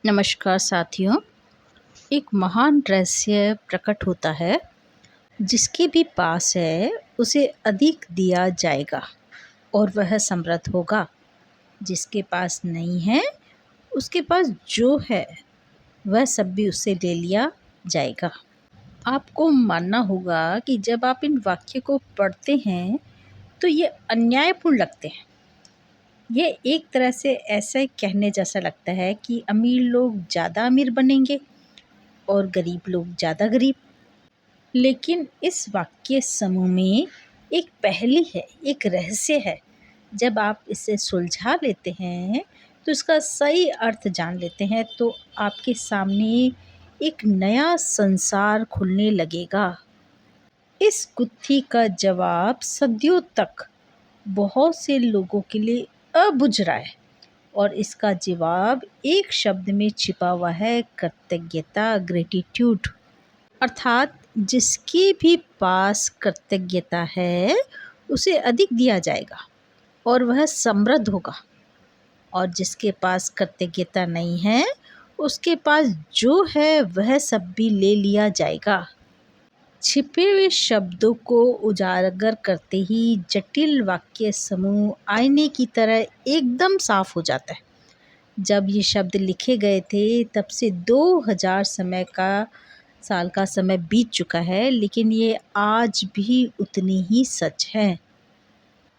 नमस्कार साथियों। एक महान रहस्य प्रकट होता है, जिसके भी पास है उसे अधिक दिया जाएगा और वह समृद्ध होगा। जिसके पास नहीं है उसके पास जो है वह सब भी उससे ले लिया जाएगा। आपको मानना होगा कि जब आप इन वाक्य को पढ़ते हैं तो ये अन्यायपूर्ण लगते हैं। ये एक तरह से ऐसा कहने जैसा लगता है कि अमीर लोग ज़्यादा अमीर बनेंगे और गरीब लोग ज़्यादा गरीब। लेकिन इस वाक्य समूह में एक पहेली है, एक रहस्य है। जब आप इसे सुलझा लेते हैं तो इसका सही अर्थ जान लेते हैं तो आपके सामने एक नया संसार खुलने लगेगा। इस गुत्थी का जवाब सदियों तक बहुत से लोगों के लिए अबुझ रहा है और इसका जवाब एक शब्द में छिपा हुआ है, कृतज्ञता, ग्रेटिट्यूड। अर्थात जिसके भी पास कृतज्ञता है उसे अधिक दिया जाएगा और वह समृद्ध होगा, और जिसके पास कृतज्ञता नहीं है उसके पास जो है वह सब भी ले लिया जाएगा। छिपे हुए शब्दों को उजागर करते ही जटिल वाक्य समूह आईने की तरह एकदम साफ हो जाता है। जब ये शब्द लिखे गए थे तब से 2000 साल का समय बीत चुका है, लेकिन ये आज भी उतनी ही सच है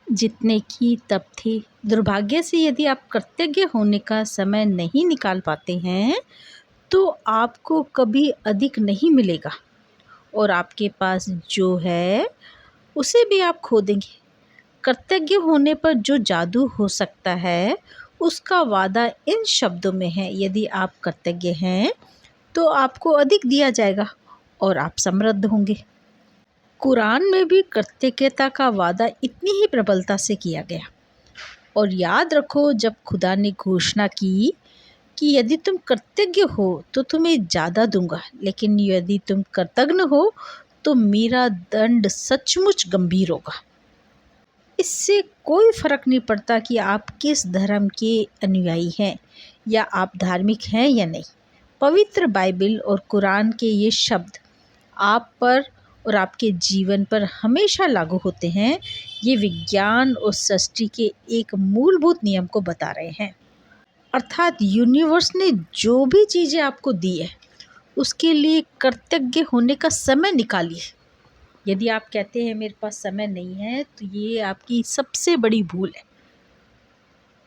जितने की तब थी। दुर्भाग्य से यदि आप कृतज्ञ होने का समय नहीं निकाल पाते हैं तो आपको कभी अधिक नहीं मिलेगा और आपके पास जो है उसे भी आप खो देंगे। कृतज्ञ होने पर जो जादू हो सकता है उसका वादा इन शब्दों में है, यदि आप कृतज्ञ हैं तो आपको अधिक दिया जाएगा और आप समृद्ध होंगे। कुरान में भी कृतज्ञता का वादा इतनी ही प्रबलता से किया गया। और याद रखो, जब खुदा ने घोषणा की कि यदि तुम कृतज्ञ हो तो तुम्हें ज़्यादा दूंगा, लेकिन यदि तुम कृतज्ञ हो तो मेरा दंड सचमुच गंभीर होगा। इससे कोई फर्क नहीं पड़ता कि आप किस धर्म के अनुयायी हैं या आप धार्मिक हैं या नहीं। पवित्र बाइबल और कुरान के ये शब्द आप पर और आपके जीवन पर हमेशा लागू होते हैं। ये विज्ञान और सृष्टि के एक मूलभूत नियम को बता रहे हैं। अर्थात यूनिवर्स ने जो भी चीज़ें आपको दी है उसके लिए कृतज्ञ होने का समय निकालिए। यदि आप कहते हैं मेरे पास समय नहीं है तो ये आपकी सबसे बड़ी भूल है।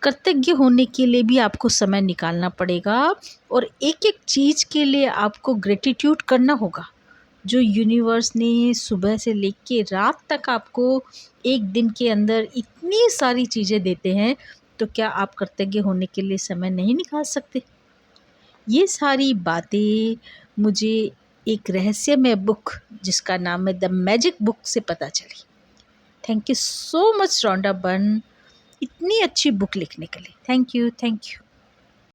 कृतज्ञ होने के लिए भी आपको समय निकालना पड़ेगा और एक एक चीज़ के लिए आपको ग्रेटिट्यूड करना होगा। जो यूनिवर्स ने सुबह से लेके रात तक आपको एक दिन के अंदर इतनी सारी चीज़ें देते हैं, तो क्या आप कृतज्ञ होने के लिए समय नहीं निकाल सकते? ये सारी बातें मुझे एक रहस्यमय बुक जिसका नाम है द मैजिक बुक से पता चली। Thank you so much Rhonda Byrne, इतनी अच्छी बुक लिखने के लिए। Thank you.